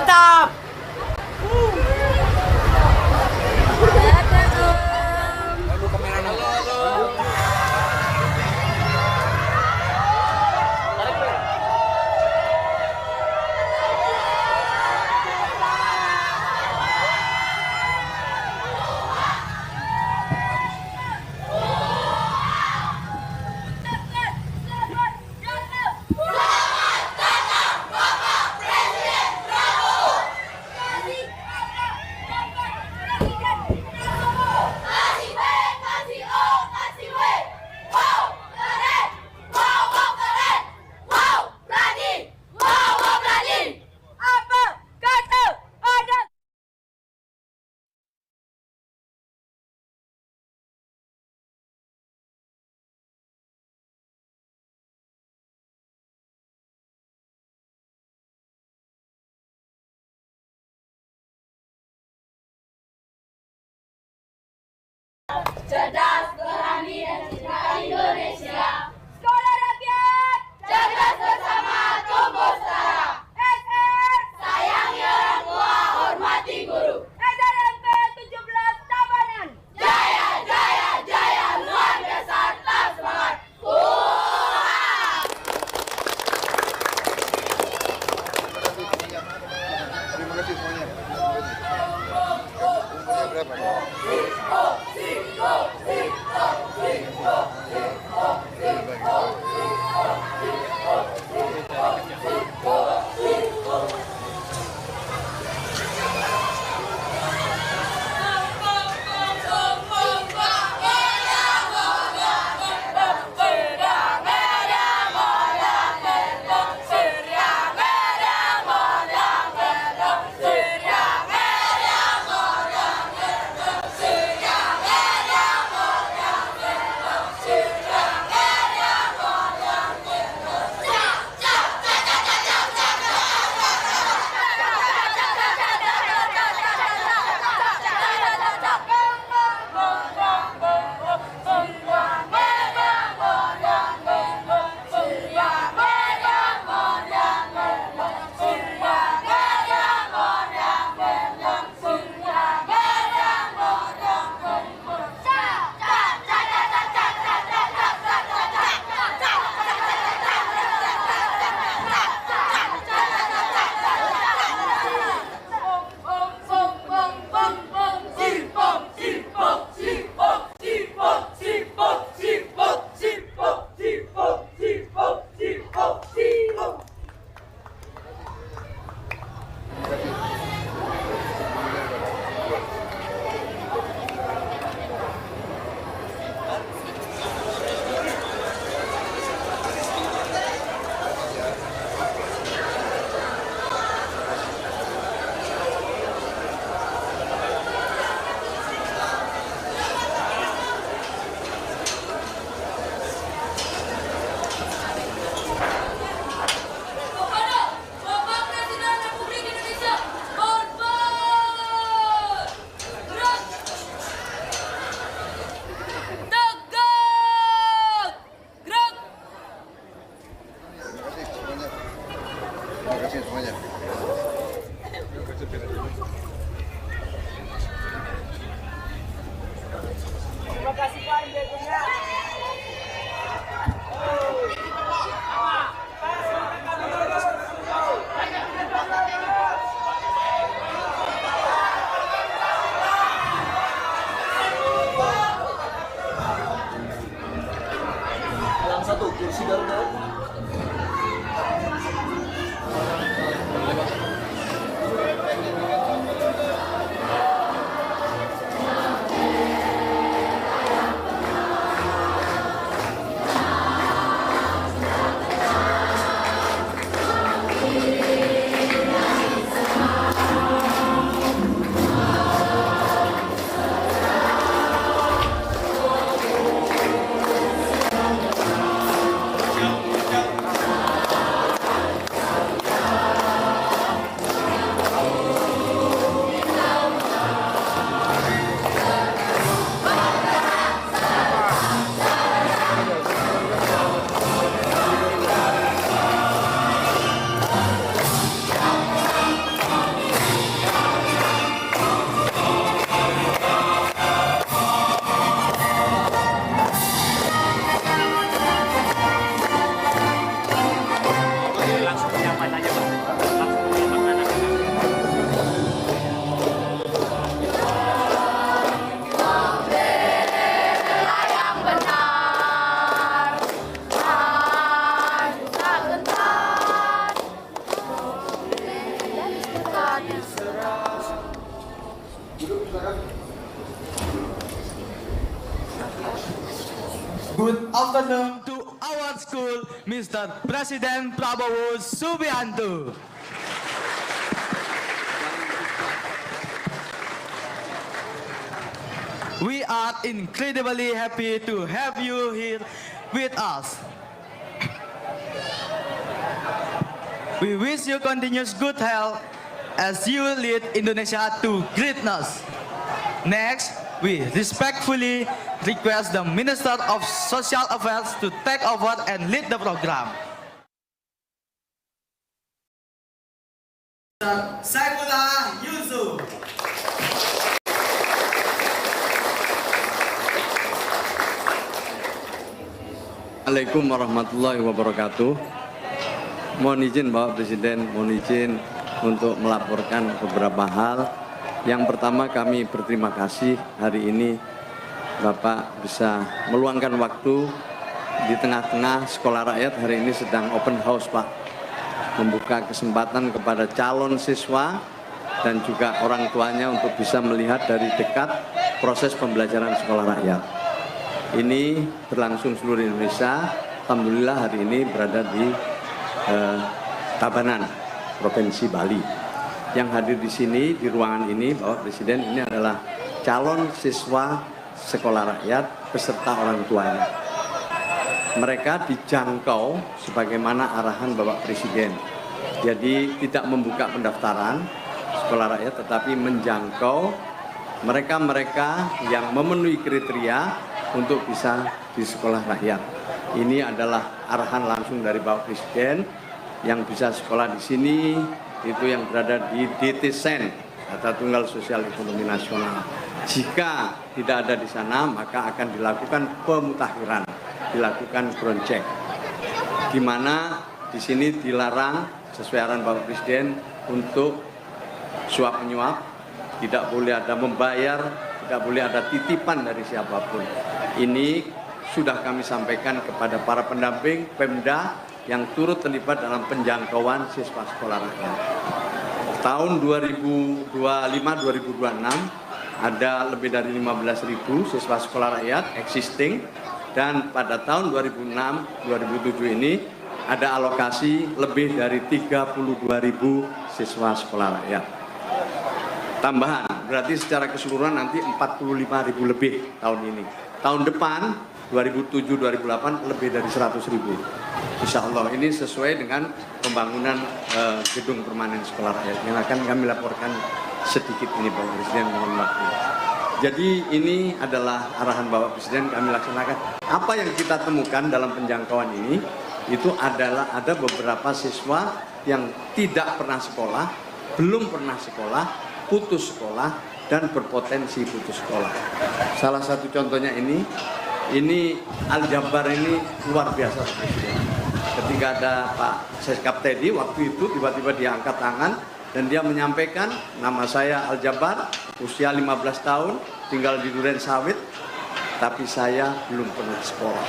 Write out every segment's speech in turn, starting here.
Mantap. Cerdas, berani, dan cinta Indonesia. Sekolah rakyat, cerdas bersama, tumbuh setara. SR, sayangi orang tua, hormati guru. SRMP 17 Tabanan. Jaya, jaya, jaya, luar biasa, tetap semangat. Terima kasih semuanya. Berapa? Terima kasih Pak Indonesia. Yang satu kursi Garuda. Good afternoon to our school, Mr. President Prabowo Subianto. We are incredibly happy to have you here with us. We wish you continuous good health as you lead Indonesia to greatness. Next, we respectfully request the Minister of Social Affairs to take over and lead the program. Saifullah Yusuf. Assalamualaikum warahmatullahi wabarakatuh. Mohon izin Bapak Presiden, mohon izin untuk melaporkan beberapa hal. Yang pertama, kami berterima kasih hari ini Bapak bisa meluangkan waktu di tengah-tengah sekolah rakyat. Hari ini sedang open house Pak, membuka kesempatan kepada calon siswa dan juga orang tuanya untuk bisa melihat dari dekat proses pembelajaran sekolah rakyat. Ini berlangsung seluruh Indonesia. Alhamdulillah hari ini berada di Tabanan, Provinsi Bali. Yang hadir di sini di ruangan ini Bapak Presiden, ini adalah calon siswa sekolah rakyat beserta orang tuanya. Mereka dijangkau sebagaimana arahan Bapak Presiden. Jadi tidak membuka pendaftaran sekolah rakyat, tetapi menjangkau mereka-mereka yang memenuhi kriteria untuk bisa di sekolah rakyat. Ini adalah arahan langsung dari Bapak Presiden. Yang bisa sekolah di sini itu yang berada di DTSEN, Data Tunggal Sosial Ekonomi Nasional. Jika tidak ada di sana, maka akan dilakukan pemutakhiran, dilakukan ground check, di mana di sini dilarang sesuai arahan Bapak Presiden untuk suap menyuap, tidak boleh ada membayar, tidak boleh ada titipan dari siapapun. Ini sudah kami sampaikan kepada para pendamping Pemda yang turut terlibat dalam penjangkauan siswa sekolah rakyat. Tahun 2025-2026 ada lebih dari 15.000 siswa sekolah rakyat existing, dan pada tahun 2006-2007 ini ada alokasi lebih dari 32.000 siswa sekolah rakyat. Tambahan, berarti secara keseluruhan nanti 45.000 lebih tahun ini. Tahun depan 2007-2008 lebih dari 100.000. Insya Allah ini sesuai dengan pembangunan gedung permanen sekolah rakyat yang akan kami laporkan sedikit ini Bapak Presiden, mohon waktu. Jadi ini adalah arahan Bapak Presiden, kami laksanakan. Apa yang kita temukan dalam penjangkauan ini itu adalah ada beberapa siswa yang tidak pernah sekolah, belum pernah sekolah, putus sekolah, dan berpotensi putus sekolah. Salah satu contohnya ini Al-Jabar ini luar biasa Presiden. Ketika ada Pak Seskap Teddy, waktu itu tiba-tiba dia angkat tangan dan dia menyampaikan, nama saya Al-Jabar, usia 15 tahun, tinggal di Duren Sawit, tapi saya belum pernah sekolah.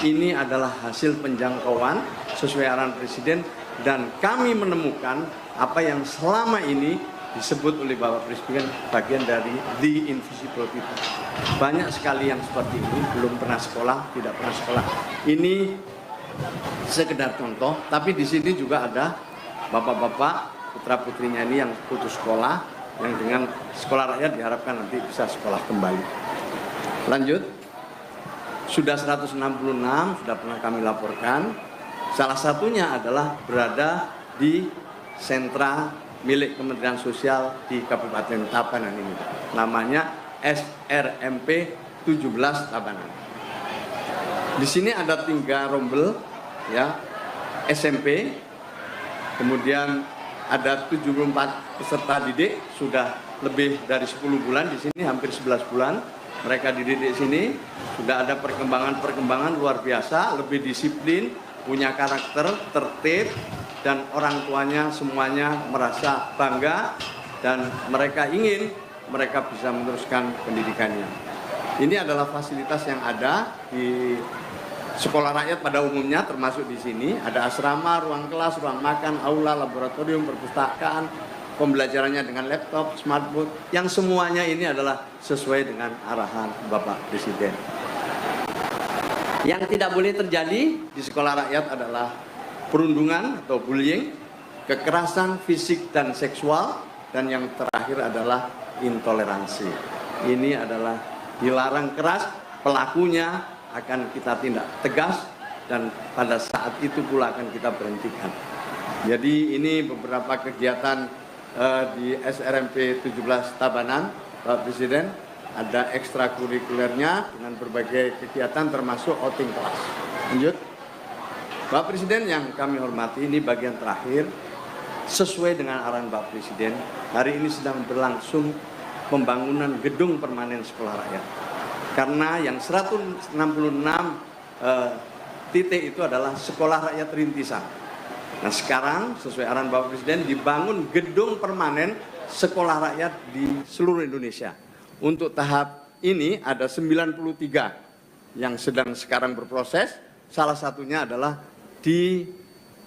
Ini adalah hasil penjangkauan sesuai arahan Presiden, dan kami menemukan apa yang selama ini disebut oleh Bapak Presiden bagian dari the invisible people. Banyak sekali yang seperti ini, belum pernah sekolah, tidak pernah sekolah. Ini sekedar contoh, tapi di sini juga ada bapak-bapak putra-putrinya ini yang putus sekolah, yang dengan sekolah rakyat diharapkan nanti bisa sekolah kembali. Lanjut, sudah 166 sudah pernah kami laporkan. Salah satunya adalah berada di sentra milik Kementerian Sosial di Kabupaten Tabanan ini. Namanya SRMP 17 Tabanan. Di sini ada 3 rombel, ya, SMP, kemudian ada 74 peserta didik, sudah lebih dari 10 bulan di sini, hampir 11 bulan mereka dididik sini. Sudah ada perkembangan luar biasa, lebih disiplin, punya karakter, tertib, dan orang tuanya semuanya merasa bangga dan mereka ingin mereka bisa meneruskan pendidikannya. Ini adalah fasilitas yang ada di sekolah rakyat pada umumnya, termasuk di sini ada asrama, ruang kelas, ruang makan, aula, laboratorium, perpustakaan, pembelajarannya dengan laptop, smartboard, yang semuanya ini adalah sesuai dengan arahan Bapak Presiden. Yang tidak boleh terjadi di sekolah rakyat adalah perundungan atau bullying, kekerasan fisik dan seksual, dan yang terakhir adalah intoleransi. Ini adalah dilarang keras, pelakunya akan kita tindak tegas, dan pada saat itu pula akan kita berhentikan. Jadi ini beberapa kegiatan di SRMP 17 Tabanan, Pak Presiden. Ada ekstrakurikulernya dengan berbagai kegiatan termasuk outing kelas. Lanjut. Bapak Presiden yang kami hormati, ini bagian terakhir. Sesuai dengan arahan Bapak Presiden, hari ini sedang berlangsung pembangunan gedung permanen sekolah rakyat. Karena yang 166 titik itu adalah sekolah rakyat rintisan. Nah sekarang sesuai arahan Bapak Presiden dibangun gedung permanen sekolah rakyat di seluruh Indonesia. Untuk tahap ini ada 93 yang sedang sekarang berproses. Salah satunya adalah di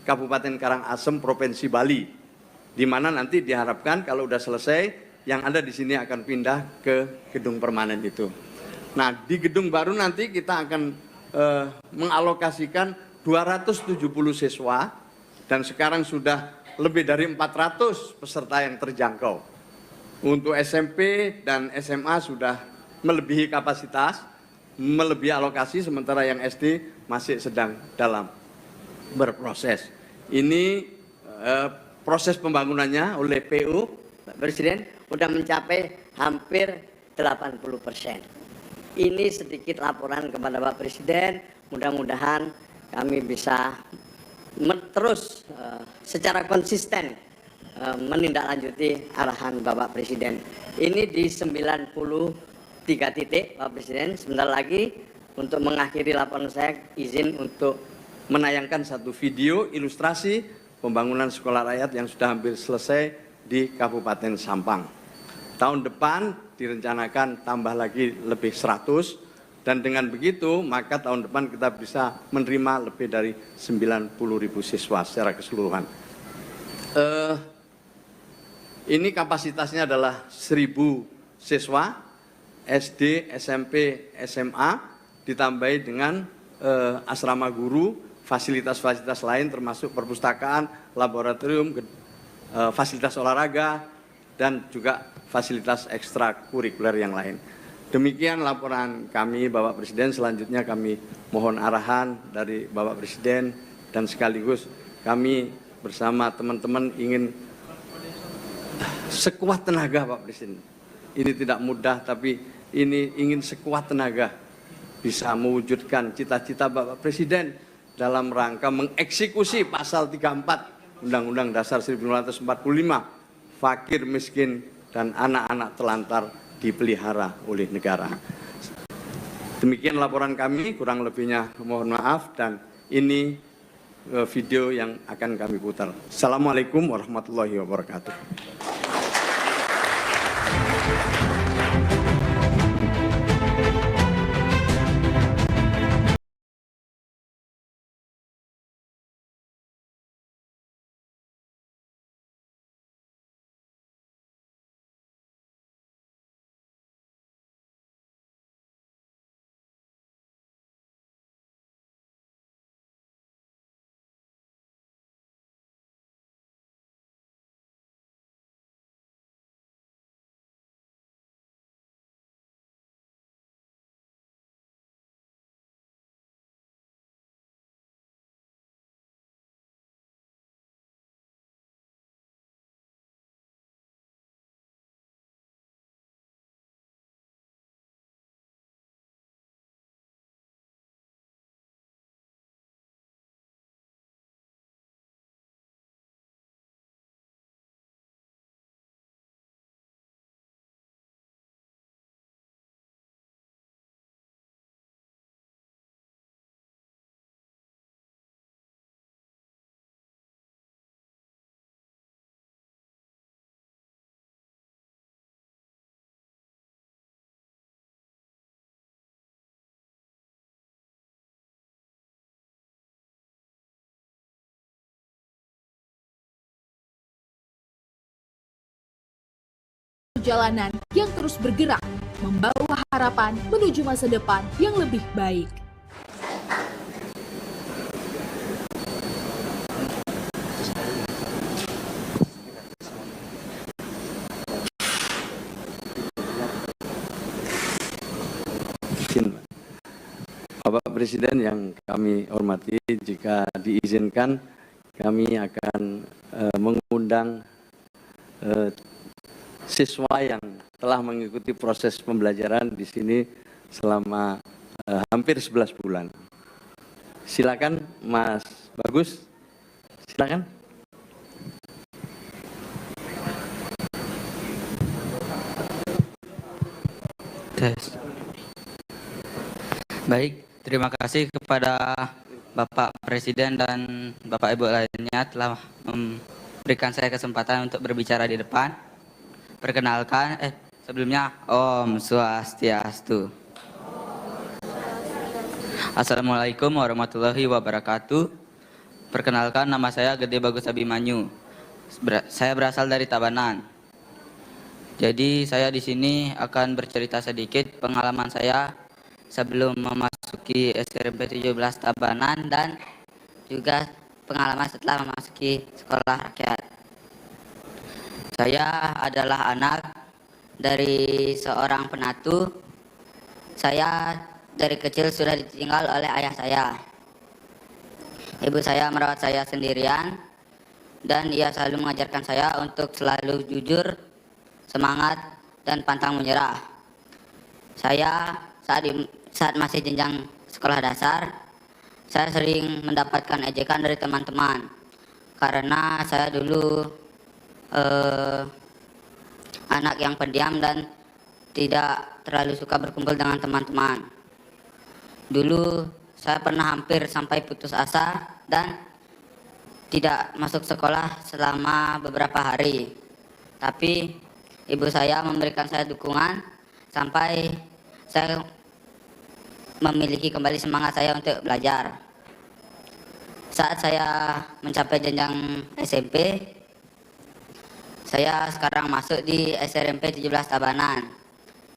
Kabupaten Karangasem, Provinsi Bali, di mana nanti diharapkan kalau sudah selesai, yang ada di sini akan pindah ke gedung permanen itu. Nah, di gedung baru nanti kita akan mengalokasikan 270 siswa, dan sekarang sudah lebih dari 400 peserta yang terjangkau. Untuk SMP dan SMA sudah melebihi kapasitas, melebihi alokasi, sementara yang SD masih sedang dalam berproses. Ini proses pembangunannya oleh PU, Pak Presiden, sudah mencapai hampir 80%. Ini sedikit laporan kepada Pak Presiden, mudah-mudahan kami bisa terus secara konsisten menindaklanjuti arahan Bapak Presiden. Ini di 93 titik Pak Presiden. Sebentar lagi untuk mengakhiri laporan saya, izin untuk menayangkan satu video ilustrasi pembangunan sekolah rakyat yang sudah hampir selesai di Kabupaten Sampang. Tahun depan direncanakan tambah lagi lebih 100, dan dengan begitu maka tahun depan kita bisa menerima lebih dari 90.000 siswa secara keseluruhan. Ini kapasitasnya adalah 1.000 siswa SD, SMP, SMA, ditambahi dengan asrama guru, fasilitas-fasilitas lain termasuk perpustakaan, laboratorium, fasilitas olahraga, dan juga fasilitas ekstrakurikuler yang lain. Demikian laporan kami Bapak Presiden. Selanjutnya kami mohon arahan dari Bapak Presiden, dan sekaligus kami bersama teman-teman ingin sekuat tenaga Pak Presiden. Ini tidak mudah, tapi ini ingin sekuat tenaga bisa mewujudkan cita-cita Bapak Presiden dalam rangka mengeksekusi pasal 34 Undang-Undang Dasar 1945, fakir, miskin, dan anak-anak telantar dipelihara oleh negara. Demikian laporan kami, kurang lebihnya mohon maaf, dan ini video yang akan kami putar. Assalamualaikum warahmatullahi wabarakatuh. Perjalanan yang terus bergerak, membawa harapan menuju masa depan yang lebih baik. Izin, Pak. Bapak Presiden yang kami hormati, jika diizinkan kami akan mengundang siswa yang telah mengikuti proses pembelajaran di sini selama hampir 11 bulan. Silakan Mas Bagus, silakan. Baik, terima kasih kepada Bapak Presiden dan Bapak Ibu lainnya telah memberikan saya kesempatan untuk berbicara di depan. Perkenalkan, sebelumnya Om Swastiastu. Assalamualaikum warahmatullahi wabarakatuh. Perkenalkan, nama saya Gede Bagus Abimanyu. Saya berasal dari Tabanan. Jadi saya di sini akan bercerita sedikit pengalaman saya sebelum memasuki SMP 17 Tabanan dan juga pengalaman setelah memasuki sekolah rakyat. Saya adalah anak dari seorang penatu. Saya dari kecil sudah ditinggal oleh ayah saya. Ibu saya merawat saya sendirian dan ia selalu mengajarkan saya untuk selalu jujur, semangat, dan pantang menyerah. Saya saat masih jenjang sekolah dasar, saya sering mendapatkan ejekan dari teman-teman karena saya dulu anak yang pendiam dan tidak terlalu suka berkumpul dengan teman-teman. Dulu saya pernah hampir sampai putus asa dan tidak masuk sekolah selama beberapa hari. Tapi ibu saya memberikan saya dukungan sampai saya memiliki kembali semangat saya untuk belajar. Saat saya mencapai jenjang SMP, saya sekarang masuk di SMP 17 Tabanan,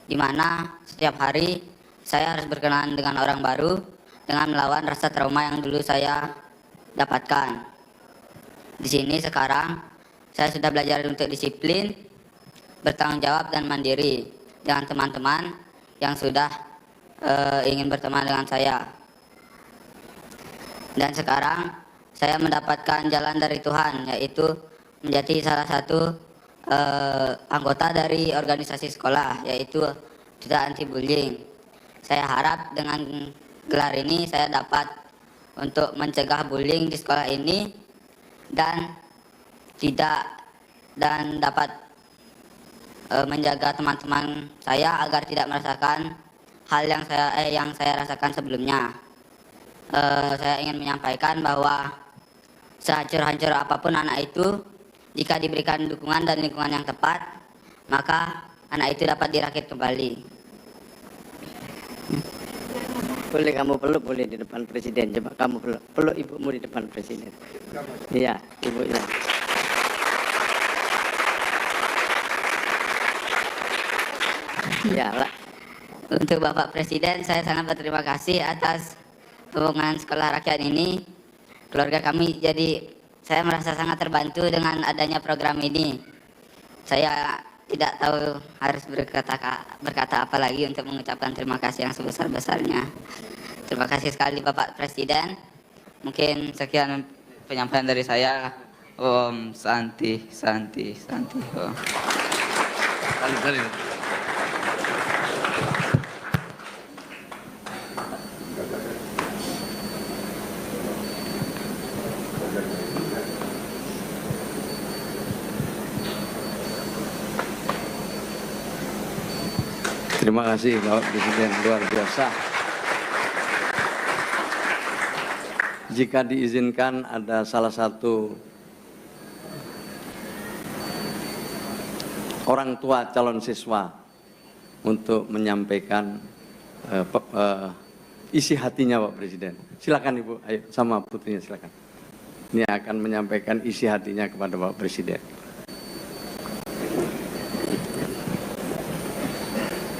di mana setiap hari saya harus berkenalan dengan orang baru dengan melawan rasa trauma yang dulu saya dapatkan. Di sini sekarang saya sudah belajar untuk disiplin, bertanggung jawab, dan mandiri dengan teman-teman yang sudah ingin berteman dengan saya. Dan sekarang saya mendapatkan jalan dari Tuhan, yaitu menjadi salah satu anggota dari organisasi sekolah, yaitu Duta Anti Bullying. Saya harap dengan gelar ini saya dapat untuk mencegah bullying di sekolah ini dan dapat menjaga teman-teman saya agar tidak merasakan hal yang saya rasakan sebelumnya. Saya ingin menyampaikan bahwa sehancur-hancur apapun anak itu, jika diberikan dukungan dan lingkungan yang tepat, maka anak itu dapat dirakit kembali. Boleh kamu peluk, boleh di depan presiden. Coba kamu peluk ibumu di depan presiden. Iya, ibunya. Ya, lah. Untuk Bapak Presiden, saya sangat berterima kasih atas hubungan sekolah rakyat ini. Keluarga kami saya merasa sangat terbantu dengan adanya program ini. Saya tidak tahu harus berkata apa lagi untuk mengucapkan terima kasih yang sebesar-besarnya. Terima kasih sekali Bapak Presiden. Mungkin sekian penyampaian dari saya. Om Santi, Santi, Santi. Om. Terima kasih Bapak Presiden, luar biasa. Jika diizinkan ada salah satu orang tua calon siswa untuk menyampaikan isi hatinya Pak Presiden. Silakan Ibu, ayo sama putrinya silakan. Ini akan menyampaikan isi hatinya kepada Bapak Presiden.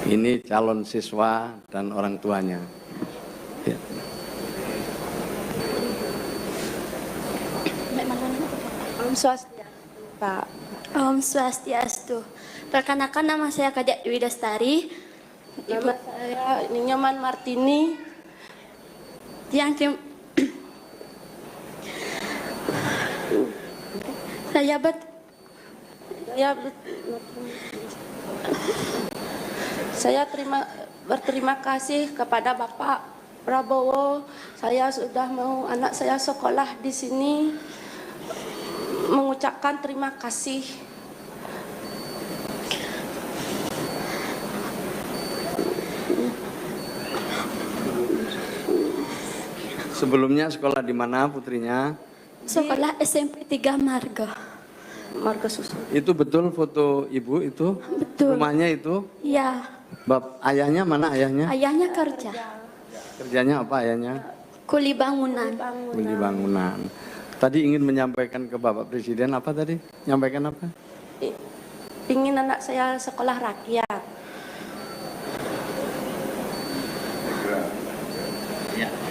Ini calon siswa dan orang tuanya. Ya. Om Swastiastu, Pak. Om Swastiastu. Perkenalkan, nama saya Kadek Dwi Dastari. Nama saya Nyoman Martini. Yang saya berterima kasih kepada Bapak Prabowo. Saya sudah mau anak saya sekolah di sini. Mengucapkan terima kasih. Sebelumnya sekolah di mana putrinya? Sekolah SMP 3 Marga Susu. Itu betul foto ibu itu? Betul. Rumahnya itu? Iya. Ayahnya mana ayahnya? Ayahnya kerja. Kerjanya apa ayahnya? Kuli bangunan. Kuli bangunan. Tadi ingin menyampaikan ke Bapak Presiden apa tadi? Nyampaikan apa? Ingin anak saya sekolah rakyat.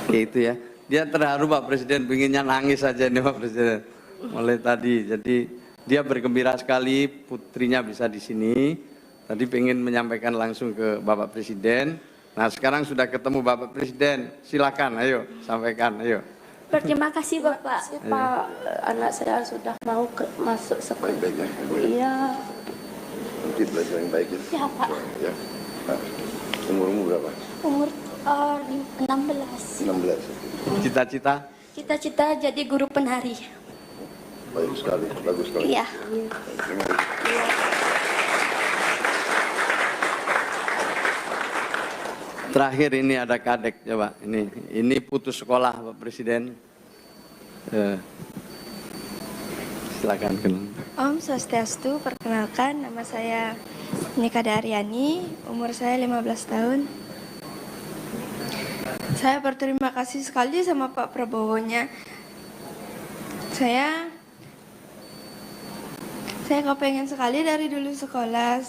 Ya itu ya. Dia terharu Pak Presiden, pinginnya nangis saja nih Pak Presiden. Mulai tadi, jadi dia bergembira sekali putrinya bisa di sini. Tadi pengen menyampaikan langsung ke Bapak Presiden. Nah sekarang sudah ketemu Bapak Presiden, silakan, ayo sampaikan, ayo. Berterima kasih Bapak. Pak, anak saya sudah mau masuk sekolah. Iya. Nanti belajar yang baik ya. Ya Pak. Ya. Nah, umurmu berapa? Umur 16. 16. Cita-cita? Cita-cita jadi guru penari. Baik sekali, bagus sekali. Iya. Terima kasih. Terakhir ini ada kadek, coba ini putus sekolah Pak Presiden. Silakan kenal. Om Swastiastu, perkenalkan nama saya Nika Daryani, umur saya 15 tahun. Saya berterima kasih sekali sama Pak Prabowo-nya. Saya kepengen sekali dari dulu sekolah.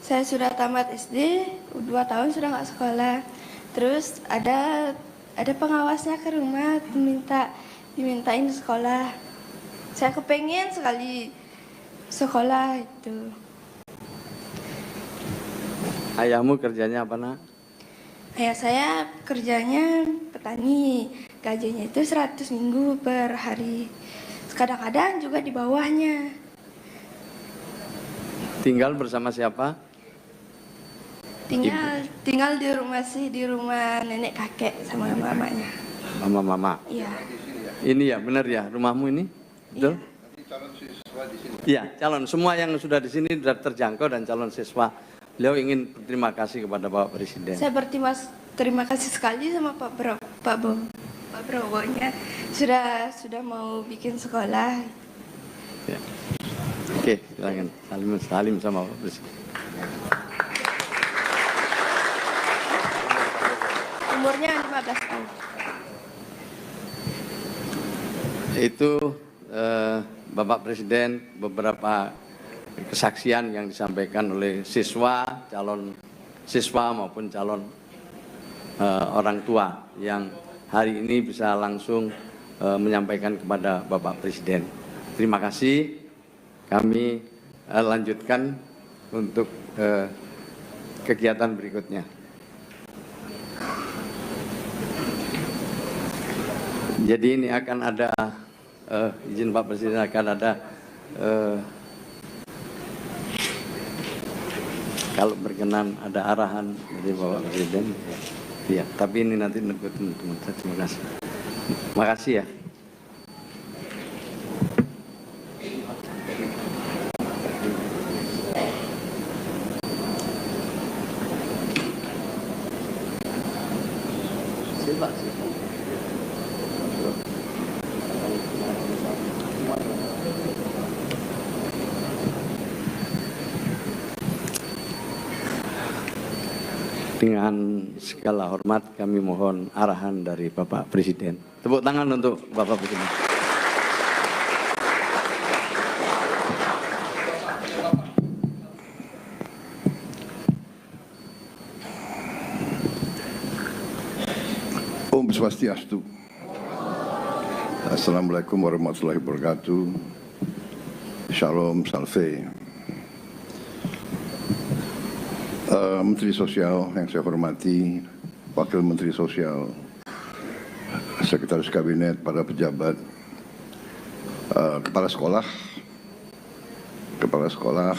Saya sudah tamat SD, 2 tahun sudah nggak sekolah. Terus ada pengawasnya ke rumah, dimintain sekolah. Saya kepengen sekali sekolah itu. Ayahmu kerjanya apa nak? Ayah saya kerjanya petani, gajinya itu 100 minggu per hari. Kadang-kadang juga di bawahnya. Tinggal bersama siapa? Tinggal di rumah nenek kakek sama mamanya. Mama. Iya. Ini ya benar ya rumahmu ini? Betul? Iya, calon semua yang sudah di sini sudah terjangkau dan calon siswa. Beliau ingin berterima kasih kepada Bapak Presiden. Saya berterima kasih sekali sama Pak Prabowo-nya sudah mau bikin sekolah. Ya. Oke, silakan salim sama Pak Presiden. Umurnya 15 tahun. Itu Bapak Presiden beberapa kesaksian yang disampaikan oleh siswa, calon siswa maupun calon orang tua yang hari ini bisa langsung menyampaikan kepada Bapak Presiden. Terima kasih. Kami lanjutkan untuk kegiatan berikutnya. Jadi ini akan ada izin Pak Presiden akan ada kalau berkenan ada arahan dari Bapak Presiden. Ya, tapi ini nanti nunggu teman-teman. Terima kasih. Terima kasih ya. Dengan segala hormat kami mohon arahan dari Bapak Presiden. Tepuk tangan untuk Bapak Presiden. Om Swastiastu. Assalamualaikum warahmatullahi wabarakatuh. Shalom, salve. Menteri Sosial yang saya hormati, Wakil Menteri Sosial, Sekretaris Kabinet, para pejabat, Kepala Sekolah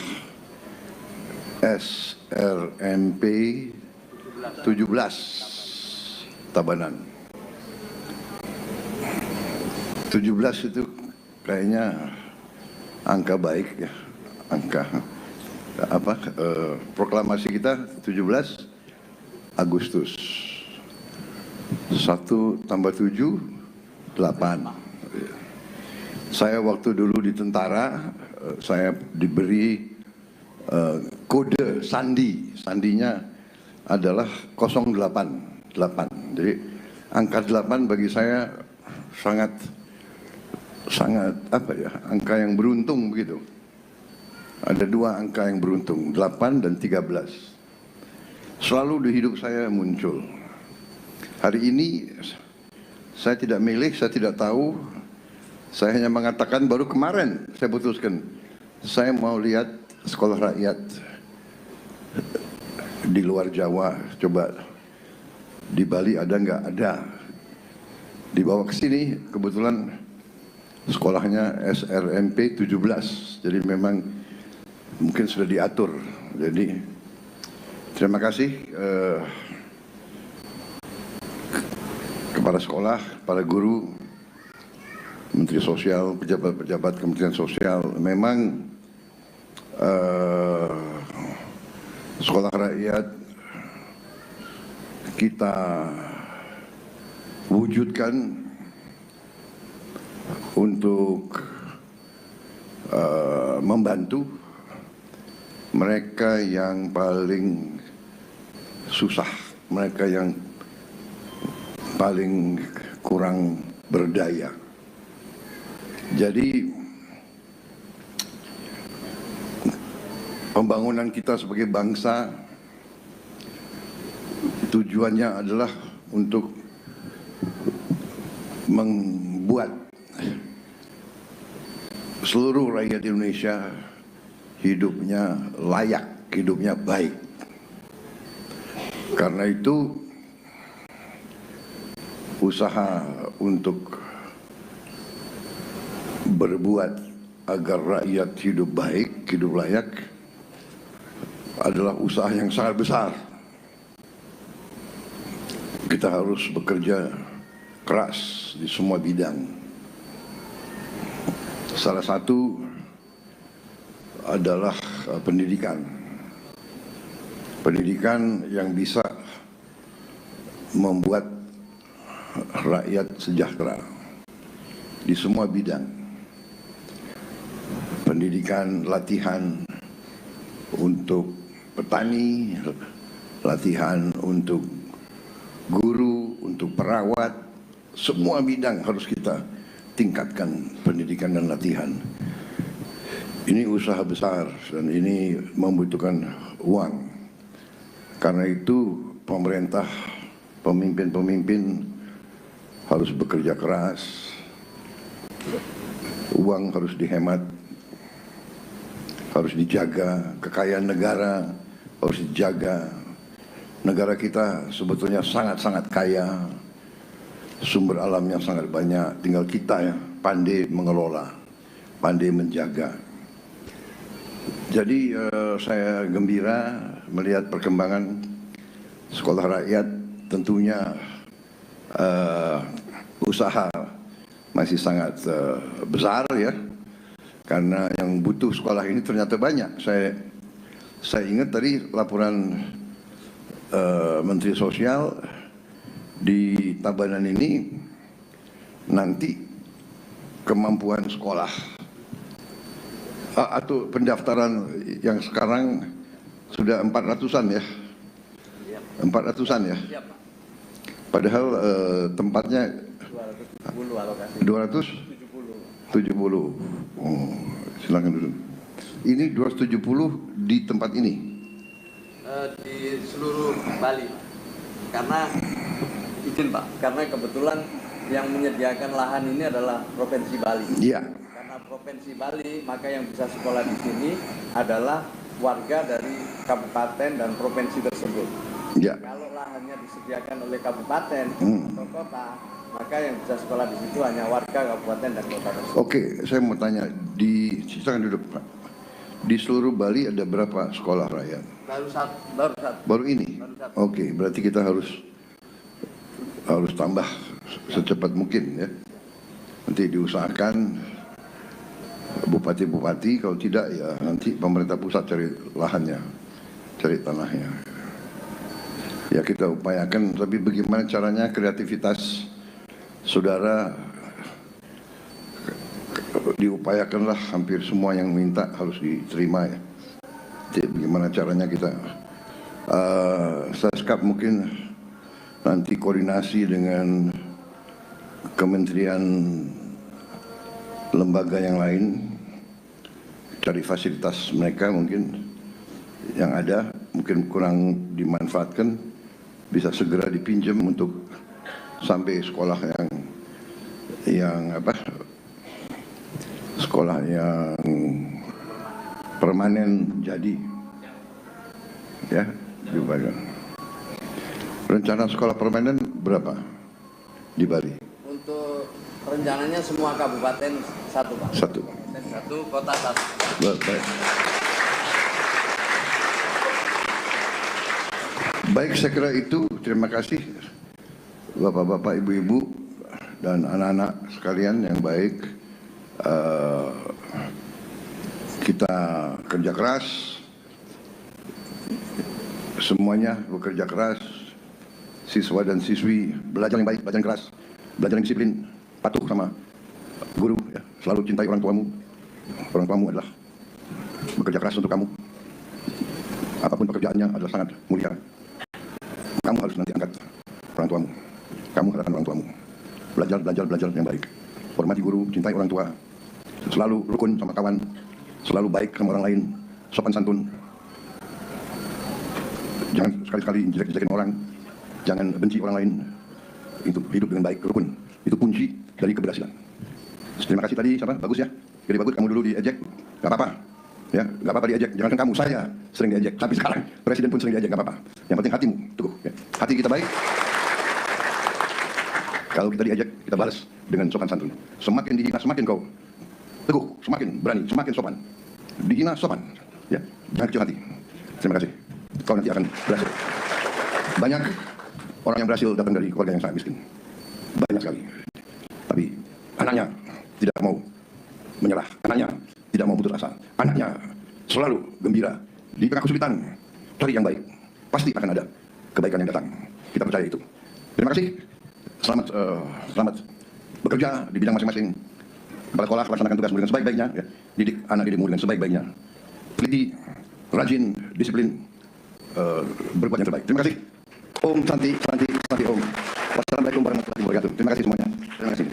SRMP 17 Tabanan. 17 itu kayaknya angka baik ya, angka proklamasi kita 17 Agustus. 1 tambah 7 8. Saya waktu dulu di tentara, saya diberi kode sandi. Sandinya adalah 088. Jadi angka 8 bagi saya sangat angka yang beruntung begitu. Ada 2 angka yang beruntung, 8 dan 13. Selalu di hidup saya muncul. Hari ini saya tidak milih, saya tidak tahu. Saya hanya mengatakan baru kemarin saya putuskan. Saya mau lihat sekolah rakyat di luar Jawa. Coba di Bali ada nggak? Ada. Dibawa ke sini kebetulan sekolahnya SRMP 17. Jadi memang mungkin sudah diatur. Jadi terima kasih kepada sekolah, para guru, Menteri Sosial, pejabat-pejabat Kementerian Sosial. Memang sekolah rakyat kita wujudkan untuk membantu mereka yang paling susah, mereka yang paling kurang berdaya. Jadi pembangunan kita sebagai bangsa tujuannya adalah untuk membuat seluruh rakyat Indonesia hidupnya layak, hidupnya baik. Karena itu usaha untuk berbuat agar rakyat hidup baik, hidup layak adalah usaha yang sangat besar. Kita harus bekerja keras di semua bidang. Salah satu adalah pendidikan. Pendidikan yang bisa membuat rakyat sejahtera di semua bidang. Pendidikan, latihan untuk petani, latihan untuk guru, untuk perawat, semua bidang harus kita tingkatkan pendidikan dan latihan. Ini usaha besar dan ini membutuhkan uang. Karena itu pemerintah, pemimpin-pemimpin harus bekerja keras. Uang harus dihemat, harus dijaga, kekayaan negara harus dijaga. Negara kita sebetulnya sangat-sangat kaya, sumber alamnya sangat banyak, tinggal kita ya pandai mengelola, pandai menjaga. Jadi saya gembira melihat perkembangan sekolah rakyat. Tentunya usaha masih sangat besar ya, karena yang butuh sekolah ini ternyata banyak. Saya ingat tadi laporan Menteri Sosial di Tabanan ini, nanti kemampuan sekolah atau pendaftaran yang sekarang sudah 400-an ya, 400-an ya. Padahal tempatnya 270. Oh, silakan dulu. Ini 270 di tempat ini. Di seluruh Bali. Karena izin Pak, karena kebetulan yang menyediakan lahan ini adalah Provinsi Bali. Iya. Karena Provinsi Bali, maka yang bisa sekolah di sini adalah warga dari kabupaten dan provinsi tersebut. Ya. Kalau lahannya disediakan oleh kabupaten atau kota, maka yang bisa sekolah di situ hanya warga kabupaten dan kota tersebut. Oke, saya mau tanya, silakan duduk Pak. Di seluruh Bali ada berapa sekolah rakyat? Baru satu. Baru ini? Oke, berarti kita harus tambah secepat mungkin ya. Nanti diusahakan bupati-bupati, kalau tidak ya nanti pemerintah pusat cari lahannya, cari tanahnya. Ya kita upayakan, tapi bagaimana caranya kreativitas saudara diupayakanlah, hampir semua yang minta harus diterima ya. Jadi bagaimana caranya kita Saskap mungkin nanti koordinasi dengan kementerian lembaga yang lain, cari fasilitas mereka mungkin yang ada mungkin kurang dimanfaatkan, bisa segera dipinjam untuk sampai sekolah yang sekolah yang permanen jadi ya di Bali. Rencana sekolah permanen berapa di Bali? Untuk rencananya semua kabupaten satu, Pak. Satu, Kota satu. Baik. Baik, saya kira itu. Terima kasih Bapak-bapak, Ibu-ibu dan anak-anak sekalian yang baik. Kita kerja keras, semuanya bekerja keras, siswa dan siswi belajar yang baik, belajar yang keras, belajar yang disiplin, patuh sama guru, ya. Selalu cintai orang tuamu. Orang tuamu adalah bekerja keras untuk kamu. Apapun pekerjaannya adalah sangat mulia. Kamu harus nanti angkat orang tuamu. Kamu harapkan orang tuamu. Belajar yang baik. Hormati guru, cintai orang tua. Selalu rukun sama kawan. Selalu baik sama orang lain. Sopan santun. Jangan sekali-kali jelek-jelekin orang. Jangan benci orang lain. Itu hidup dengan baik, rukun. Itu kunci dari keberhasilan. Terima kasih tadi, siapa? Bagus ya. Jadi bagus, kamu dulu diejek. Gak apa-apa. Ya, gak apa-apa diejek. Jangan kamu, saya sering diejek. Tapi sekarang presiden pun sering diejek, gak apa-apa. Yang penting hatimu teguh. Ya. Hati kita baik. Kalau kita diejek, kita balas dengan sopan santun. Semakin dihina, semakin kau teguh, semakin berani, semakin sopan. Dihina, sopan. Ya, jangan kecil hati. Terima kasih. Kau nanti akan berhasil. Banyak orang yang berhasil datang dari keluarga yang sangat miskin. Banyak sekali. Tapi anaknya tidak mau menyerah. Anaknya tidak mau putus asa. Anaknya selalu gembira. Di tengah kesulitan, cari yang baik. Pasti akan ada kebaikan yang datang. Kita percaya itu. Terima kasih. Selamat bekerja di bidang masing-masing. Kepala sekolah laksanakan tugasmu dengan sebaik-baiknya. Ya. Didik anak didikmu dengan sebaik-baiknya. Teliti, rajin, disiplin, berbuat yang terbaik. Terima kasih. Om Santi, Om. Wassalamualaikum warahmatullahi wabarakatuh. Terima kasih semuanya. Terima kasih.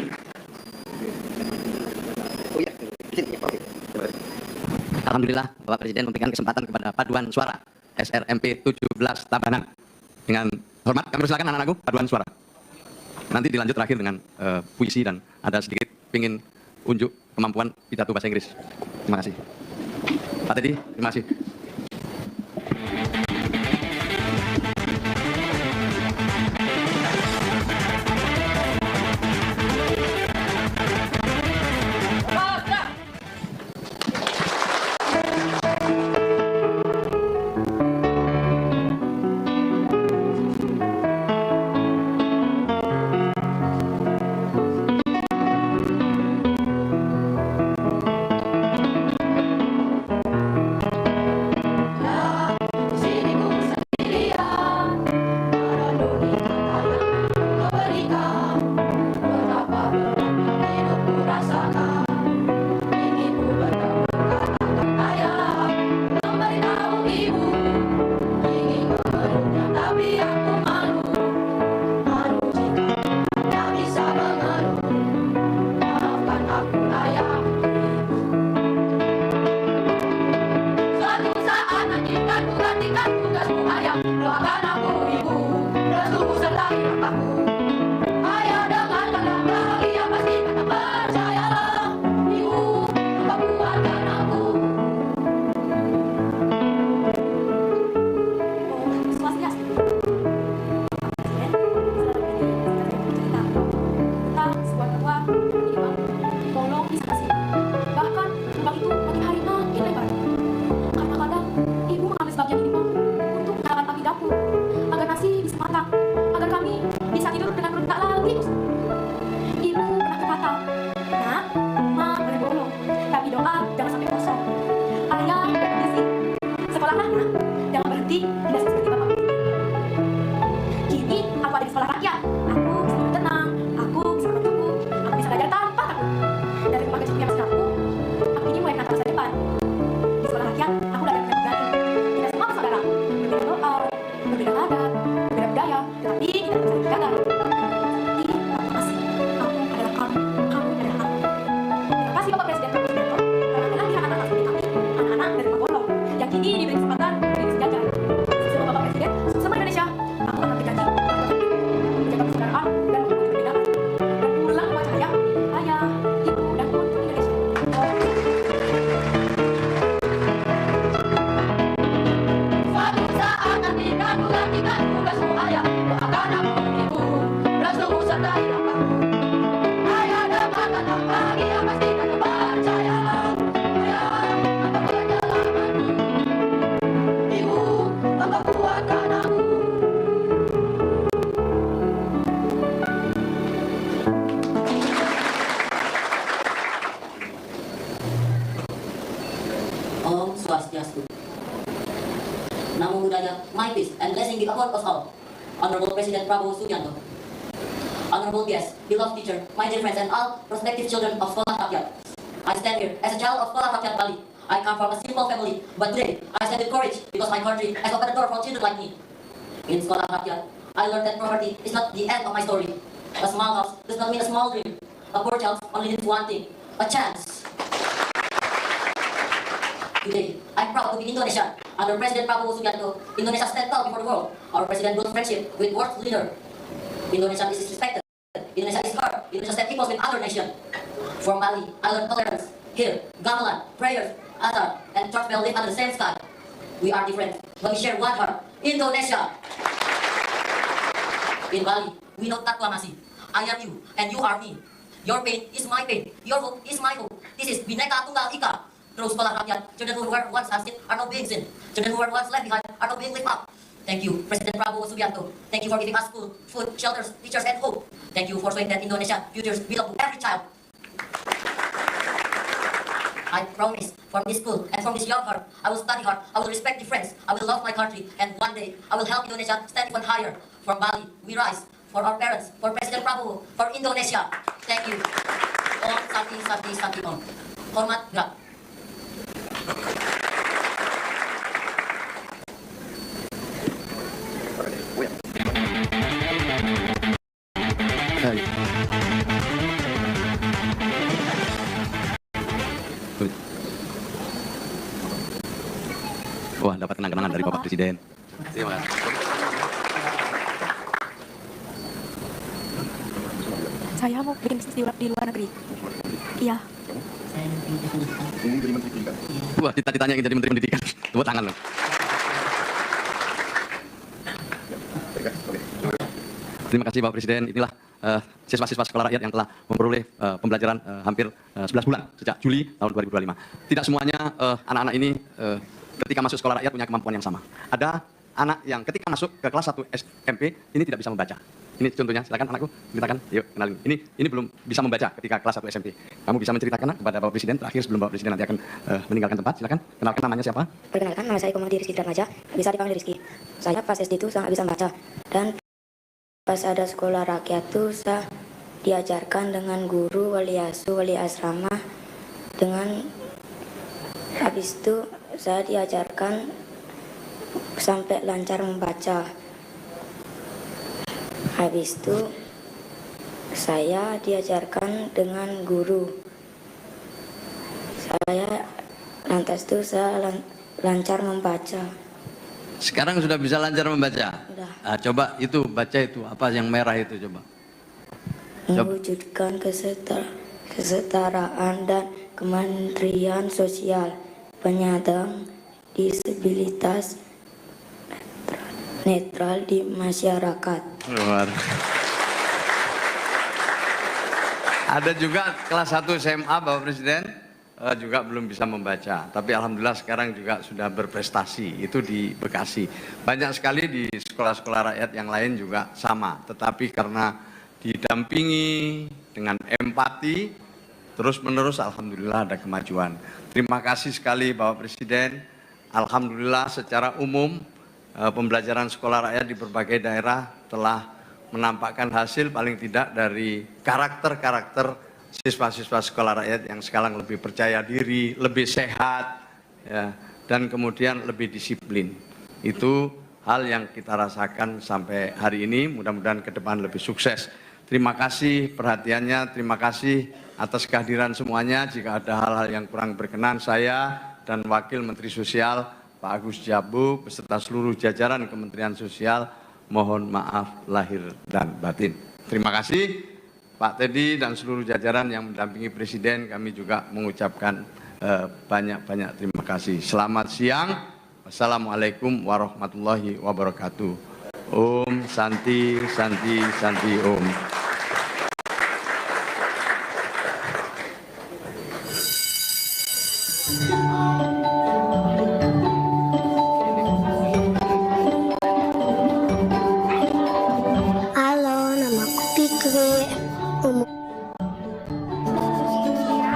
Alhamdulillah Bapak Presiden memberikan kesempatan kepada paduan suara SRMP 17 Tabanan. Dengan hormat kami persilakan anak-anakku paduan suara. Nanti dilanjut terakhir dengan puisi dan ada sedikit pingin unjuk kemampuan pidato bahasa Inggris. Terima kasih. Pak Teddy, terima kasih. Rakyat, my peace and blessing be upon us all. Honorable President Prabowo Subianto, honorable guests, beloved teacher, my dear friends, and all prospective children of Sekolah Rakyat. I stand here as a child of Sekolah Rakyat Bali. I come from a simple family, but today I stand with courage because my country has opened the door for children like me. In Sekolah Rakyat, I learned that poverty is not the end of my story. A small house does not mean a small dream. A poor child only needs one thing, a chance. Today, I'm proud to be Indonesian. Under President Prabowo Subianto, Indonesia stands tall before the world. Our president built friendship with world leader. Indonesia is respected. Indonesia is heard. Indonesia stands equal with other nations. From Bali, I learned tolerance. Here, gamelan, prayers, azar, and church bell live under the same sky. We are different, but we share one heart. Indonesia. In Bali, we know taklamasi. I am you, and you are me. Your pain is my pain. Your hope is my hope. This is Bhinneka Tunggal Ika. Through Sekolah Rakyat, children who were once absent are now being seen. Children who were once left behind are now being lifted up. Thank you, President Prabowo Subianto. Thank you for giving us food, shelters, teachers, and hope. Thank you for showing that Indonesia futures belong to every child. I promise, from this school and from this young heart, I will study hard, I will respect difference, I will love my country, and one day I will help Indonesia stand even higher. From Bali, we rise for our parents, for President Prabowo, for Indonesia. Thank you. Om Santi Santi Santi Om. Hormat gerak. Wah, dapat kenang-kenangan dari Bapak Presiden. Terima kasih. Saya mau bikin bisnis di luar negeri. Iya. Wah, cita-citanya ingin jadi Menteri Pendidikan. Tepuk tangan loh. Terima kasih Bapak Presiden. Inilah siswa-siswa sekolah rakyat yang telah memperoleh pembelajaran hampir 11 bulan sejak Juli tahun 2025. Tidak semuanya anak-anak ini ketika masuk sekolah rakyat punya kemampuan yang sama. Ada anak yang ketika masuk ke kelas 1 SMP ini tidak bisa membaca. Ini contohnya, silakan anakku, ceritakan. Yuk, kenalin. Ini belum bisa membaca ketika kelas 1 SMP. Kamu bisa menceritakan kepada Bapak Presiden terakhir sebelum Bapak Presiden nanti akan meninggalkan tempat. Silakan. Kenalkan namanya siapa? Perkenalkan, nama saya Komodi Rizky Dramaja, bisa dipanggil Rizky. Saya pas SD itu sangat bisa membaca. Dan pas ada sekolah rakyat itu saya diajarkan dengan guru, wali asuh, wali asrama. Dengan habis itu saya diajarkan sampai lancar membaca. Habis itu saya diajarkan dengan guru. Saya lantas itu saya lancar membaca. Sekarang sudah bisa lancar membaca? Sudah. Nah, coba itu baca itu apa yang merah itu coba. Mewujudkan kesetaraan dan kemandirian sosial, penyandang disabilitas netral di masyarakat. Luar. Ada juga kelas 1 SMA Bapak Presiden juga belum bisa membaca, tapi alhamdulillah sekarang juga sudah berprestasi. Itu di Bekasi. Banyak sekali di sekolah-sekolah rakyat yang lain juga sama, tetapi karena didampingi dengan empati terus-menerus alhamdulillah ada kemajuan. Terima kasih sekali Bapak Presiden. Alhamdulillah secara umum pembelajaran sekolah rakyat di berbagai daerah telah menampakkan hasil paling tidak dari karakter-karakter siswa-siswa sekolah rakyat yang sekarang lebih percaya diri, lebih sehat, ya, dan kemudian lebih disiplin. Itu hal yang kita rasakan sampai hari ini, mudah-mudahan ke depan lebih sukses. Terima kasih perhatiannya, terima kasih atas kehadiran semuanya. Jika ada hal-hal yang kurang berkenan, saya dan Wakil Menteri Sosial Pak Agus Jabu beserta seluruh jajaran Kementerian Sosial mohon maaf lahir dan batin. Terima kasih Pak Teddy dan seluruh jajaran yang mendampingi Presiden. Kami juga mengucapkan banyak-banyak terima kasih. Selamat siang. Wassalamualaikum warahmatullahi wabarakatuh. Om Santi Santi Santi Om.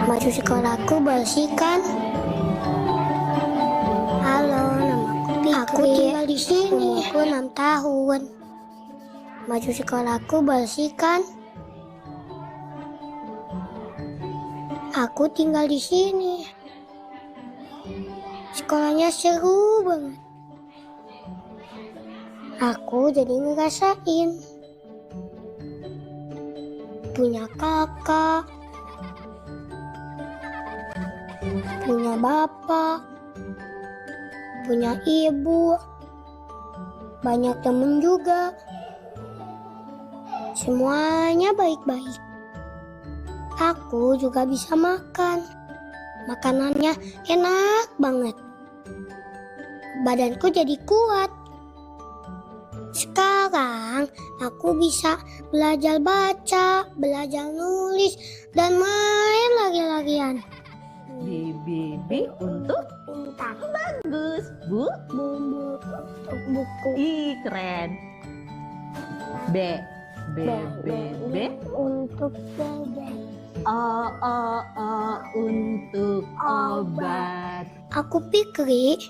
Baju sekolahku bersihkan. Halo, nama aku tinggal di sini. 6 tahun. Baju sekolahku bersih kan? Aku tinggal di sini. Sekolahnya seru banget. Aku jadi ngerasain punya kakak, punya bapak, punya ibu, banyak temen juga. Semuanya baik-baik. Aku juga bisa makan. Makanannya enak banget. Badanku jadi kuat. Sekarang aku bisa belajar baca, belajar nulis, dan main lari-larian. B untuk bagus. Bu untuk buku. Ih, keren. B untuk bebek. O untuk obat. Aku pikir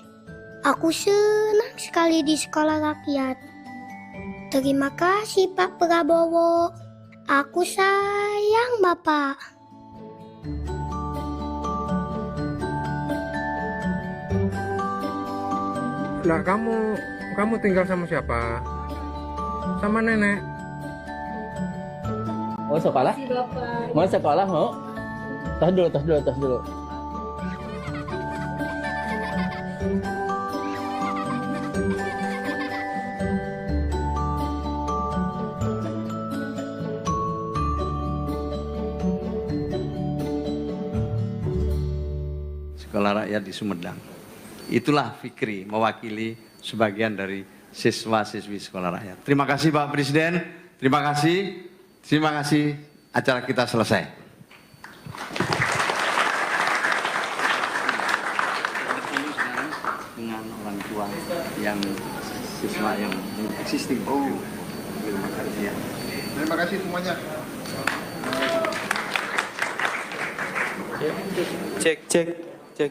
aku senang sekali di sekolah rakyat. Terima kasih Pak Prabowo. Aku sayang Bapak. Lah kamu tinggal sama siapa? Sama nenek. Oh sekolah? Mau sekolah mau? Tas dulu. Sekolah rakyat di Sumedang. Itulah Fikri mewakili sebagian dari siswa-siswi sekolah rakyat. Terima kasih Pak Presiden, terima kasih, acara kita selesai. Dengan orang tua yang siswa yang existing. Terima kasih ya. Terima kasih semuanya. Cek.